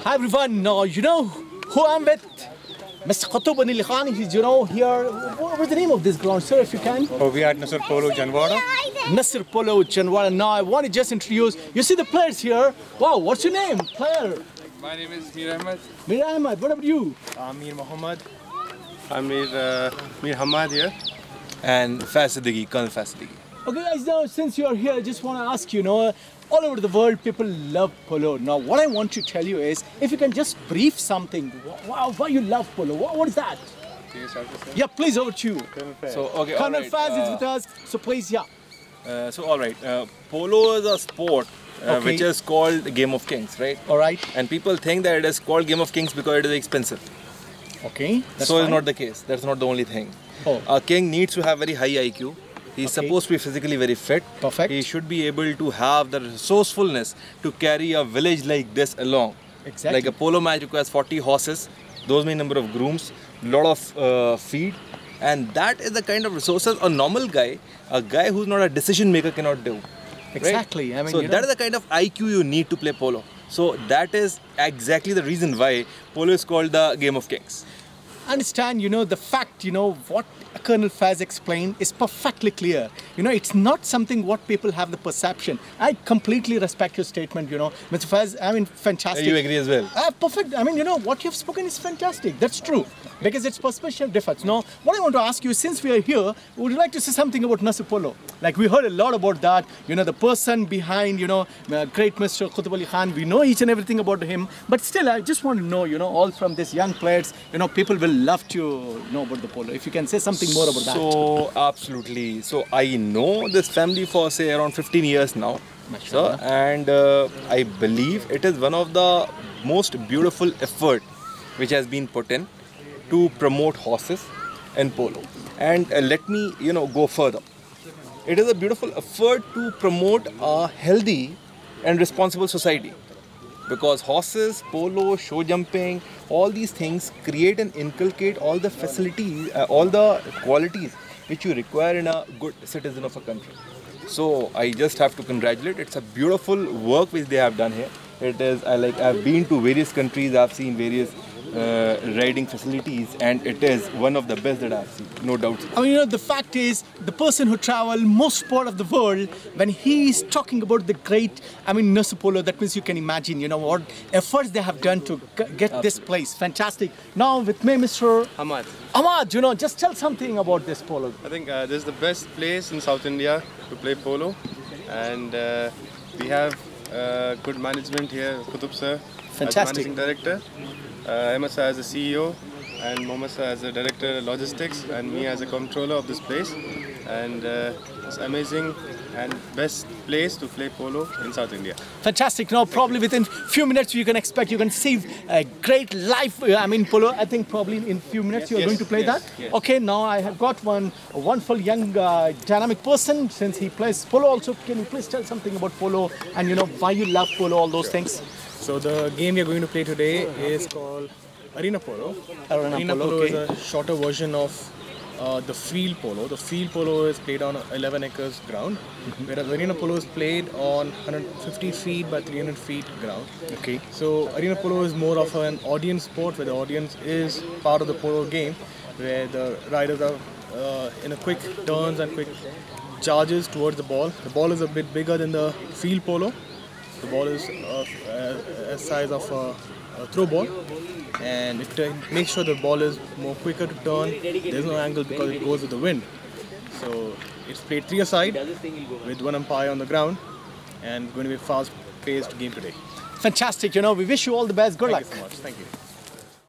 Hi everyone, you know who I'm with? Mr. Qutub Ali Khan, he's here. What's the name of this ground, sir, if you can? Oh, we are at Nasser Polo Janwara. Nasser Polo Janwara. Now I want to just introduce, you see the players here. Wow, what's your name, player? My name is Mir Ahmed. Mir Ahmed, what about you? Amir Muhammad. I'm Mir Hamad here. And Faz Siddiqui, Colonel Faz Siddiqui. Okay guys, now since you're here, I just want to ask you, all over the world people love polo. Now what I want to tell you is, if you can just brief something, why you love polo, what is that? Can you start this? Yeah, please, over to you. Colonel Faz is with us, so please, yeah. Polo is a sport Okay. which is called Game of Kings, right? All right. And people think that it is called Game of Kings because it is expensive. Okay. That's So fine. it's not the case. That's not the only thing. Oh. A king needs to have very high IQ. He's Okay. supposed to be physically very fit. Perfect. He should be able to have the resourcefulness to carry a village like this along. Exactly. Like a polo match requires 40 horses, those many number of grooms, lot of feed, and that is the kind of resources a normal guy, a guy who's not a decision maker cannot do. right? Exactly. I mean, So that is the kind of IQ you need to play polo. So that is exactly the reason why polo is called the Game of Kings. understand, the fact, what Colonel Faz explained is perfectly clear. It's not something what people have the perception. I completely respect your statement, Mr. Faz, I mean, fantastic. You agree as well? Perfect. I mean, what you've spoken is fantastic. That's true. Because its perspective differs. Now, what I want to ask you, since we are here, would you like to say something about Nasser Polo? Like, we heard a lot about that. The person behind, great Mr. Qutub Ali Khan, we know each and everything about him. But still, I just want to know, all from these young players, people will love to know about the polo. If you can say something more about that. So, absolutely. So, I know this family for, say, around 15 years now. Mashallah. And I believe it is one of the most beautiful effort which has been put in to promote horses and polo. And let me, go further. It is a beautiful effort to promote a healthy and responsible society. Because horses, polo, show jumping, all these things create and inculcate all the facilities, all the qualities which you require in a good citizen of a country. So I just have to congratulate. It's a beautiful work which they have done here. It is, I've been to various countries, I've seen various riding facilities, and it is one of the best that I've seen, no doubt. I mean, the fact is, the person who travel most part of the world, when he is talking about the great, Nasser Polo, that means you can imagine, what efforts they have done to get this place. Fantastic. Now with me, Mr. Hamad. Ahmad, just tell something about this polo. I think this is the best place in South India to play polo, and we have good management here. Qutub sir Fantastic. as managing director, Ahmed sir as the CEO, and Mohammed sir as the director of logistics, and me as a controller of this place. And it's amazing and best place to play polo in South India. Fantastic. Now, probably within few minutes, you can see a great live, polo. I think probably in few minutes you're going to play that. Yes. Okay, now I have got a wonderful young dynamic person, since he plays polo also. Can you please tell something about polo and why you love polo, all those things? So the game we are going to play today is called Arena Polo. Arena Polo, is a shorter version of the field polo. The field polo is played on 11 acres ground, whereas Arena Polo is played on 150 feet by 300 feet ground. Okay. So Arena Polo is more of an audience sport, where the audience is part of the polo game, where the riders are in a quick turns and quick charges towards the ball. The ball is a bit bigger than the field polo. The ball is a size of a throw ball, and it makes sure the ball is more quicker to turn. There's no angle because it goes with the wind. So it's played three-a-side with one umpire on the ground, and it's going to be a fast-paced game today. Fantastic. We wish you all the best. Good luck. Thank you so much.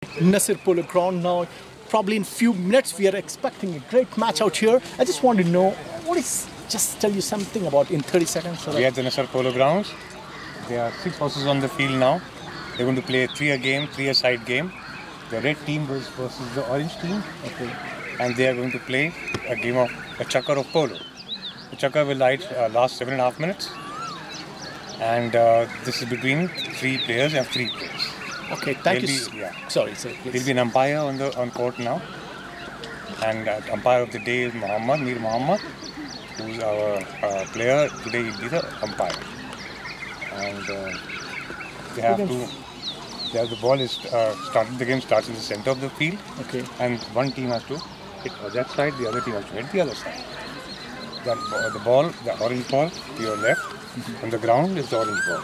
Thank you. Nasser Polo ground now. Probably in few minutes we are expecting a great match out here. I just want to know, just tell you something about in 30 seconds. So We are at the Nasser Polo grounds. There are 6 horses on the field now. They're going to play a three-a-side game. The red team versus the orange team. Okay. And they are going to play a game of a chakar of polo. The chakar will last 7.5 minutes. And this is between 3 players and 3 players. Okay, thank you. Sorry, sir. Please. There'll be an umpire on court now. And umpire of the day is Mir Muhammad, who's our player. Today he'll be the umpire. And they have to The ball is the game starts in the center of the field. Okay. And one team has to hit that side, the other team has to hit the other side. The ball, the orange ball to your left, on the ground is the orange ball.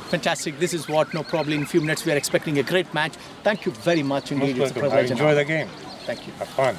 Fantastic. This is what, no problem. In a few minutes, we are expecting a great match. Thank you very much indeed. Most It's a welcome. privilege. Enjoy the game. Thank you. Have fun.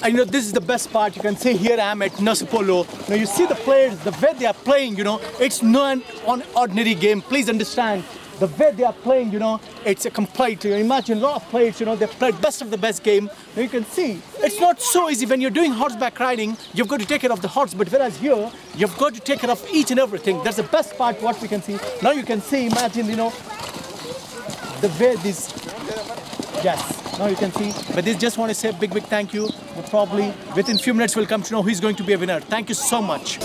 And you know, this is the best part. You can say here I am at Narsee Polo. Now you see the players, the way they are playing, you know, it's not an ordinary game. Please understand, the way they are playing, you know, it's a complete, you imagine a lot of players, you know, they played best of the best game. Now you can see, it's not so easy when you're doing horseback riding, you've got to take care of the horse, but whereas here, you've got to take care of each and everything. That's the best part, what we can see. Now you can see, imagine, you know, the way this, yes. Now you can see, but they just want to say a big thank you. But probably within few minutes we'll come to know who is going to be a winner. Thank you so much.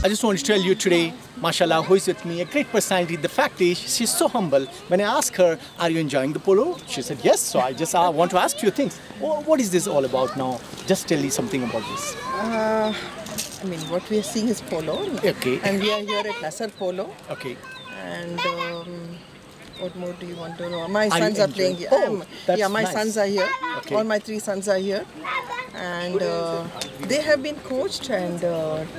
I just want to tell you today, mashallah, who is with me, a great personality. The fact is, she's so humble. When I asked her, are you enjoying the polo? She said, yes. So I just want to ask you things. What is this all about now? Just tell me something about this. I mean, what we are seeing is polo. Okay. And we are here at Nasser Polo. Okay. And what more do you want to know? My Are sons you are playing here. enjoying- Oh, that's yeah, my nice. sons are here. Okay. All my 3 sons are here. And they have been coached and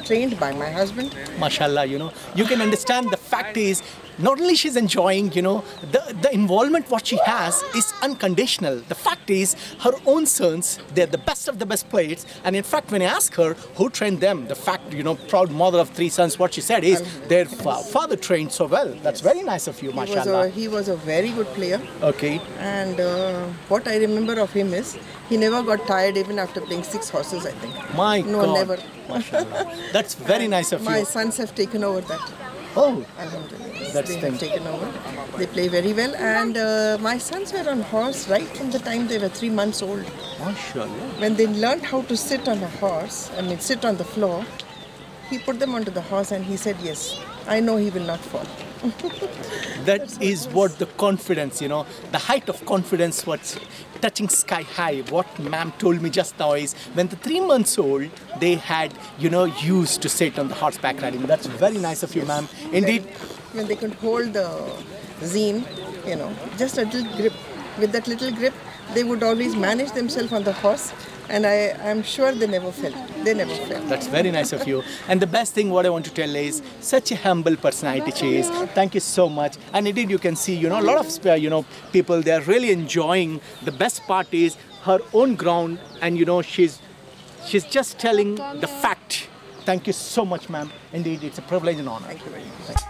trained by my husband. Mashallah, you can understand the fact is, not only she's enjoying, the involvement what she has is unconditional. The fact is, her own sons, they're the best of the best players. And in fact, when I ask her who trained them, the fact, proud mother of 3 sons, what she said is, their father trained so well. That's very nice of you, mashallah. He was a very good player. Okay. And what I remember of him is, he never got tired even after playing 6 horses, I think. My No, God. never. Mashallah. That's very nice of My you. sons have taken over that. Oh, Alhamdulillah. That's They thing. have taken over. They play very well. And my sons were on horse right from the time they were 3 months old. mashallah. When they learned how to sit on a horse, sit on the floor, he put them onto the horse and he said, yes, I know he will not fall. That is what the confidence, the height of confidence, what's touching sky high. What ma'am told me just now is when the 3 months old, they had, used to sit on the horseback riding. That's very nice of you, ma'am. Indeed. When they could hold the zine, just a little grip. With that little grip, they would always manage themselves on the horse. And I'm sure they never fell. They never fell. That's very nice of you. And the best thing what I want to tell is such a humble personality she is. Thank you so much. And indeed you can see, a lot of people, they're really enjoying. The best part is her own ground and she's just telling the fact. Thank you so much, ma'am. Indeed, it's a privilege and honor. Thank you very much.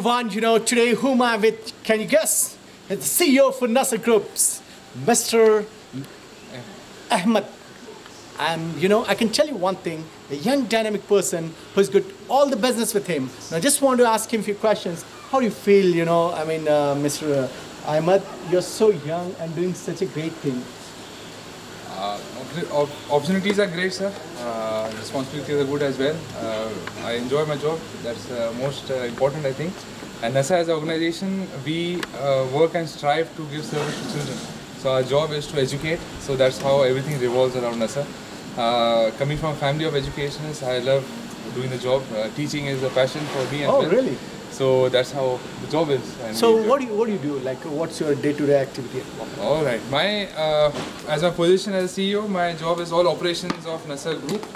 everyone, today whom I'm with, can you guess? It's the CEO for Nasser Groups, Mr. Ahmed. And I can tell you one thing, a young dynamic person who's got all the business with him. Now I just want to ask him a few questions. How do you feel, Mr. Ahmed, you're so young and doing such a great thing. Opportunities are great, sir. Responsibilities are good as well. I enjoy my job. That's most important, I think. And NASA as an organization, we work and strive to give service to children. So our job is to educate. So that's how everything revolves around NASA. Coming from a family of educationists, I love doing the job. Teaching is a passion for me as well. Oh, really? So that's how the job is. So what do you do? Like, what's your day-to-day activity? All right. As a position as a CEO, my job is all operations of NASA Group.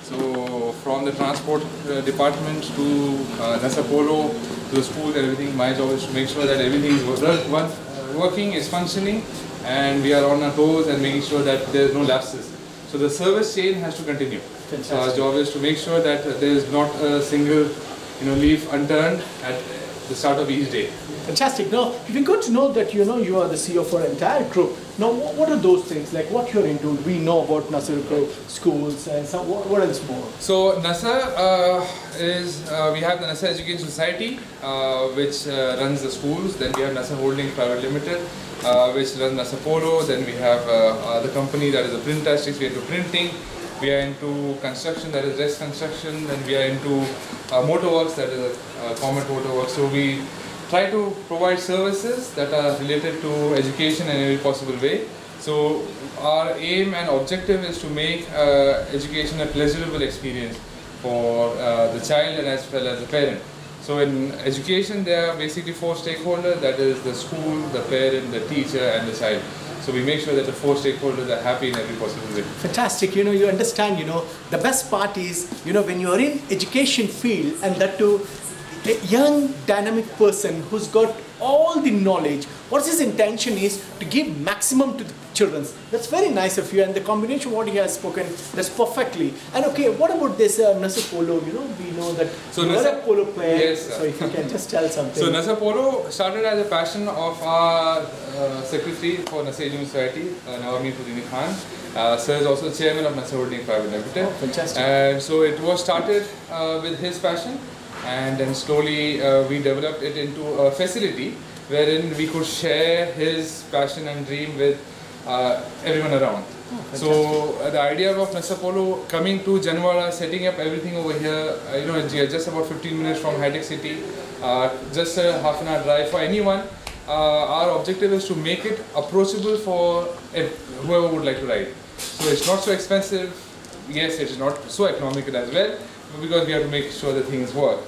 So from the transport department to NASA Polo to the school and everything, my job is to make sure that everything is working, is functioning, and we are on our toes and making sure that there is no lapses. So the service chain has to continue. So our job is to make sure that there is not a single leaf unturned at the start of each day. Fantastic. Now, if you got to know that you are the CEO for an entire group, now what are those things, like what you're into? We know about Nasser Group, schools, and what else more? So Nasser we have the Nasser Education Society, which runs the schools. Then we have Nasser Holding Private Limited, which runs Nasser Polo. Then we have the company that is the Printastics. We are into printing. We are into construction, that is Rest Construction. Then we are into Motorworks, that is Comet Motorworks. So we try to provide services that are related to education in every possible way. So our aim and objective is to make education a pleasurable experience for the child and as well as the parent. So in education, there are basically 4 stakeholders, that is the school, the parent, the teacher and the child. So we make sure that the 4 stakeholders are happy in every possible way. Fantastic. You understand, the best part is, when you're in education field, and that too, a young dynamic person who's got all the knowledge, what his intention is to give maximum to the children. That's very nice of you, and the combination what he has spoken, that's perfectly. And okay, what about this Nasser Polo? We know that you are a polo player. Yes, so if you can just tell something. So Nasser Polo started as a passion of our secretary for Nasser Education Society, Nawami Houdini Khan. Sir is also chairman of Nasser Holding Private Limited. Oh, fantastic. And so it was started with his passion. And then slowly we developed it into a facility wherein we could share his passion and dream with everyone around. Oh, so the idea of Nasser Polo coming to Janwala, setting up everything over here, just about 15 minutes from High Tech City, just a half an hour drive for anyone. Our objective is to make it approachable for whoever would like to ride. So it's not so expensive. Yes, it's not so economical as well, because we have to make sure the things work.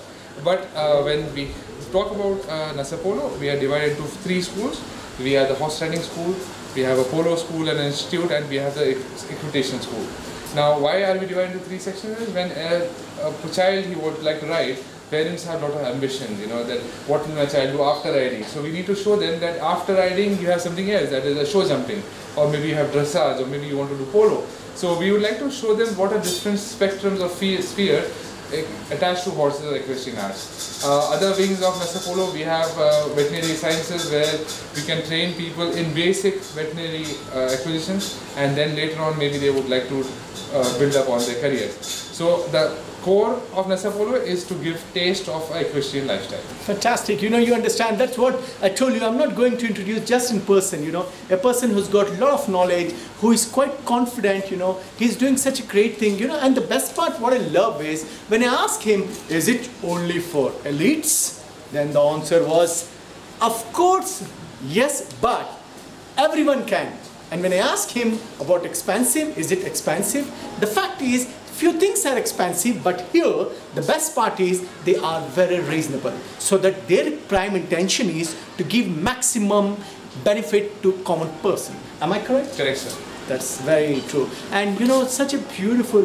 But when we talk about Nasser Polo, we are divided into 3 schools. We have the horse riding school, we have a polo school and an institute, and we have the equitation school. Now, why are we divided into 3 sections? When a child he would like to ride, parents have a lot of ambition, that what will my child do after riding? So we need to show them that after riding you have something else, that is a show jumping, or maybe you have dressage, or maybe you want to do polo. So we would like to show them what are different spectrums of sphere attached to horses or equestrian arts. Other wings of Nasser Polo, we have veterinary sciences, where we can train people in basic veterinary acquisitions, and then later on maybe they would like to build up on their careers. So the core of Nasser Polo is to give taste of an equestrian lifestyle. Fantastic. You understand, that's what I told you. I'm not going to introduce just in person, a person who's got a lot of knowledge, who is quite confident, he's doing such a great thing, and the best part what I love is, when I ask him, is it only for elites? Then the answer was, of course, yes, but everyone can. And when I ask him about expensive, is it expensive? The fact is, few things are expensive, but here the best part is they are very reasonable, so that their prime intention is to give maximum benefit to common person. Am I correct? Correct, sir. That's very true. And such a beautiful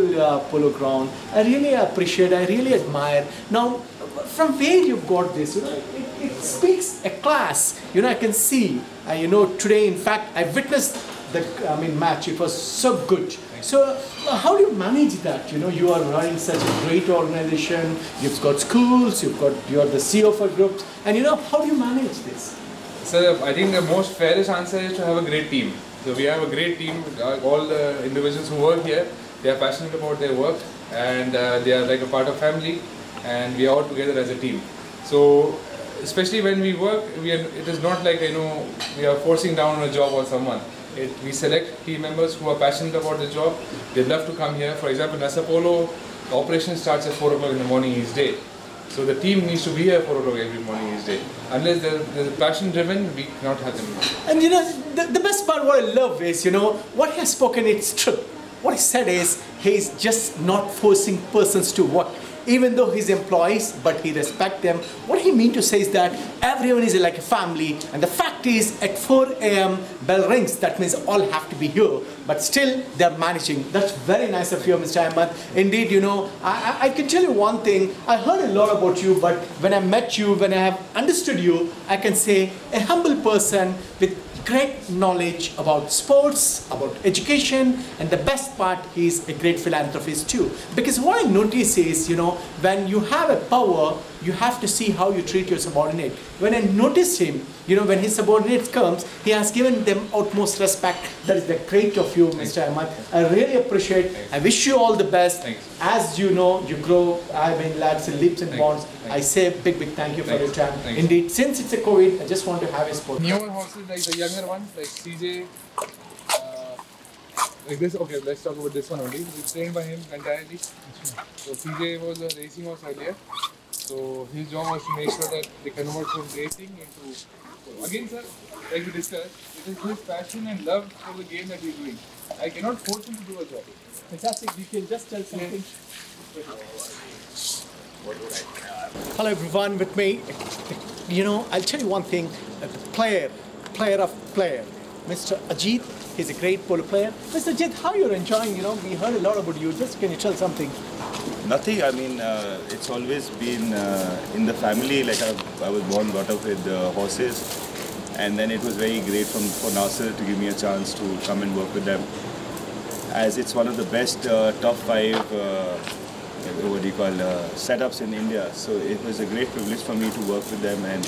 polo ground. I really appreciate, I really admire. Now, from where you got this, it speaks a class. I can see, today in fact I witnessed match. It was so good. So how do you manage that? You know, you are running such a great organization. You've got schools. You are the CEO for groups. And you know, how do you manage this? So I think the most fairest answer is to have a great team. So we have a great team. All the individuals who work here, they are passionate about their work, and they are like a part of family, and we are all together as a team. So especially when we work, it is not like, you know, we are forcing down on a job on someone. We select team members who are passionate about the job. They love to come here. For example, Nasa Polo, the operation starts at 4 o'clock in the morning each day. So the team needs to be here 4 o'clock every morning each day. Unless they're passion driven, we cannot have them. And you know, the best part what I love is, you know, what he has spoken, it's true. What he said is, he's just not forcing persons to work, even though he's employees, but he respects them. What he means to say is that everyone is like a family, and the fact is, at 4 a.m. bell rings, that means all have to be here, but still they're managing. That's very nice of you, Mr. Ahmed. Indeed, you know, I can tell you one thing. I heard a lot about you, but when I met you, when I have understood you, I can say a humble person with great knowledge about sports, about education, and the best part, he's a great philanthropist too. Because what I notice is, you know, when you have a power, you have to see how you treat your subordinate. When I notice him, you know, when his subordinate comes, he has given them utmost respect. That is the great of you, Mr. Ahmed. I really appreciate. I wish you all the best. As you know, you grow, lads, in leaps and bounds. I say a big thank you for your time. Indeed, since it's a COVID, I just want to have a sport. Newer horses, like the younger ones, like CJ, like this. Okay, let's talk about this one only. We trained by him entirely. So CJ was a racing horse earlier. So his job was to make sure that they convert from racing into. Again, sir, like we discussed, it is his passion and love for the game that he's doing. I cannot force him to do a job. Fantastic. You can just tell something. Hello everyone, with me. You know, I'll tell you one thing. The player of player, Mr. Ajit. He's a great polo player. Mr. Ajit, how you're enjoying? You know, we heard a lot about you. Just can you tell something? Nothing. I mean, it's always been in the family. Like I was born, brought up with horses, and then it was very great for Nasser to give me a chance to come and work with them, as it's one of the best top 5 setups in India. So it was a great privilege for me to work with them and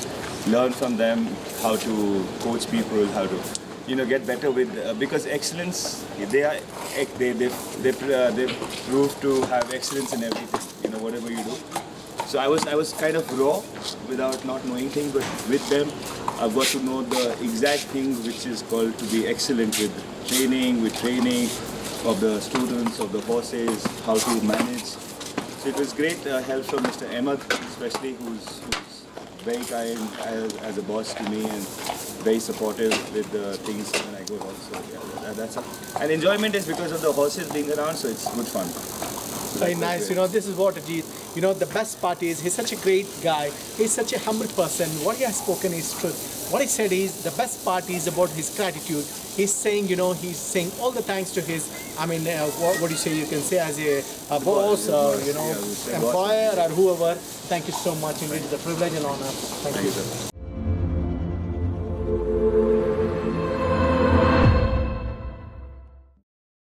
learn from them how to coach people, how to, you know, get better with because excellence. They prove to have excellence in everything. You know, whatever you do. So I was kind of raw without not knowing things, but with them, I've got to know the exact things which is called to be excellent with training of the students, of the horses, how to manage. So it was great help from Mr. Ahmed, especially who's very kind as a boss to me and very supportive with the things when I go also. Yeah, that's it. And enjoyment is because of the horses being around, so it's good fun. Very nice. You know, this is what Ajit, you know, the best part is he's such a great guy. He's such a humble person. What he has spoken is truth. What he said is the best part is about his gratitude. He's saying, you know, he's saying all the thanks to his, what do you say, you can say as a boss or, you know, employer or whoever. Thank you so much. Indeed, it's a privilege and honor. Thank you.